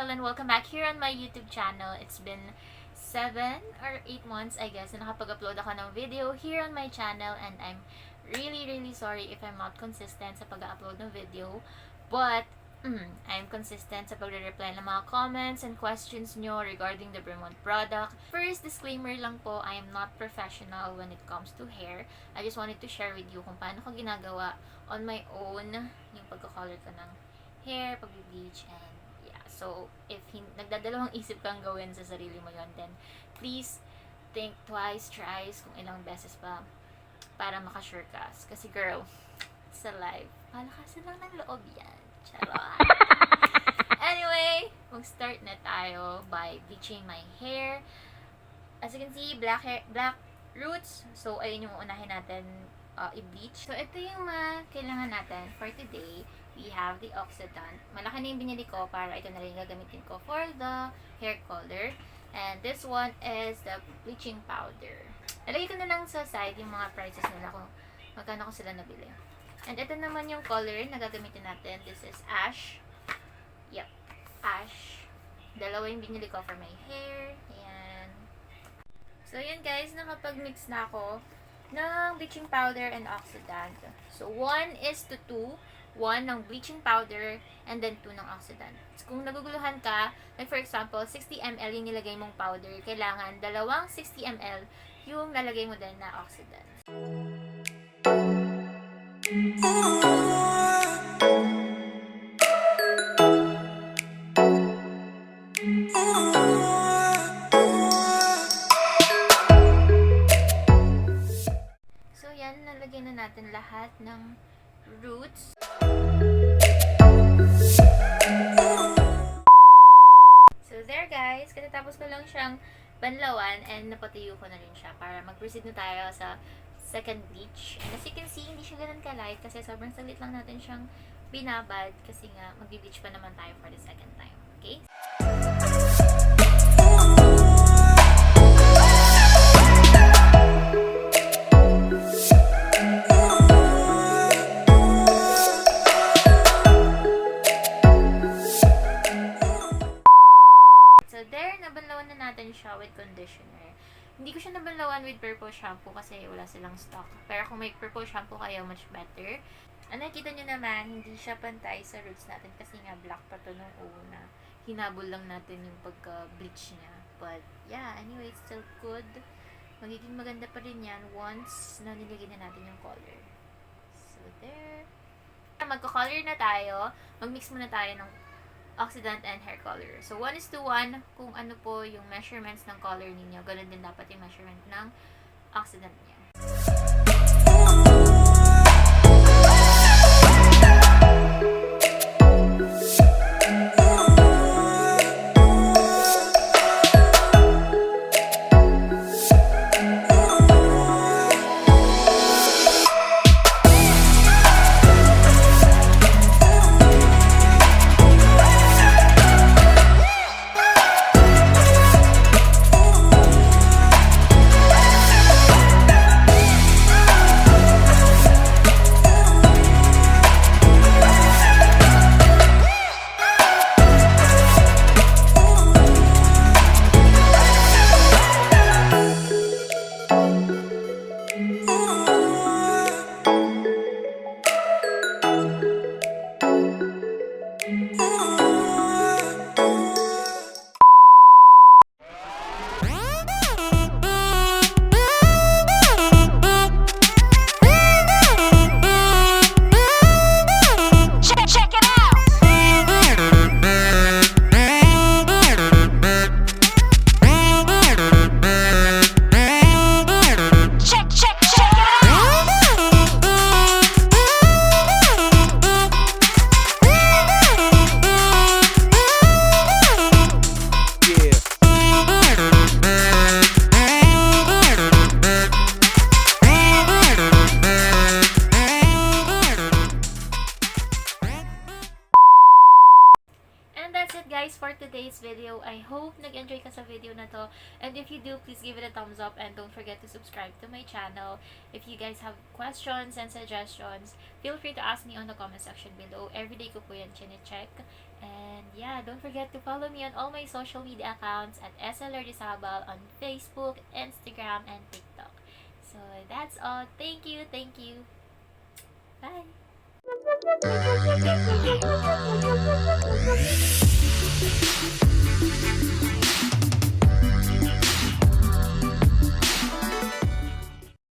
Rachel and welcome back here on my YouTube channel. It's been 7 or 8 months I guess na nakapag-upload ako ng video here on my channel, and I'm really sorry if I'm not consistent sa pag-upload ng video, but I'm consistent sa pagre-reply ng mga comments and questions nyo regarding the Bremod product. First, disclaimer lang po, I am not professional when it comes to hair. I just wanted to share with you kung paano ko ginagawa on my own yung pagka-color ko ng hair, pag-bleach, and yeah. So, if nagdadalawang isip kang gawin sa sarili mo yon, then please think twice, thrice, kung ilang beses pa para makasure ka. Kasi girl, sa life, palakasin lang ng loob yan. Charot. Anyway, mag-start na tayo by bleaching my hair. As you can see, black roots. So, ayun yung unahin natin i-bleach. So, ito yung kailangan natin for today. We have the oxidant. Malaki na yung binili ko para ito na rin gagamitin ko for the hair color. And this one is the bleaching powder. Nalagay ko na lang sa side yung mga prices nila kung magkano ko sila nabili. And ito naman yung color na gagamitin natin. This is Ash. Yep, Ash. Dalawa yung binili ko for my hair. Ayan. So, yun guys, nakapag-mix na ako ng bleaching powder and oxidant. So, 1 is to 2. 1 ng bleaching powder and then 2 ng oxidant. So, kung naguguluhan ka, like for example, 60 ml yung nilagay mong powder, kailangan dalawang 60 ml yung nalagay mo din na oxidant. So, yan, nalagyan na natin lahat ng roots. So, there guys, katatapos ko lang siyang banlawan and napatuyo ko na rin siya para mag-proceed na tayo sa second bleach. And as you can see, hindi siya ganun ka-light kasi sobrang saglit lang natin siyang binabad kasi nga mag-bleach pa naman tayo for the second time. Okay? So there, nabanlawan na natin siya with conditioner. Hindi ko siya nabanlawan with purple shampoo kasi wala silang stock. Pero kung may purple shampoo kayo, much better. Nakikita nyo naman, hindi siya pantay sa roots natin kasi nga black pa to nung una. Hinabol lang natin yung pagka-bleach niya. But yeah, anyway, it's still good. Magiging maganda pa rin yan once na nilagay na natin yung color. So there. Magka-color na tayo. Mag-mix muna tayo ng oxidant and hair color. So, 1 is to 1. Kung ano po yung measurements ng color ninyo, ganun din dapat yung measurement ng oxidant niya. to. And if you do, please give it a thumbs up and don't forget to subscribe to my channel. If you guys have questions and suggestions, feel free to ask me on the comment section below. Everyday ko po yan chine-check. And yeah, don't forget to follow me on all my social media accounts at SLR Rizabal on Facebook, Instagram, and TikTok. So that's all. Thank you. Thank you. Bye.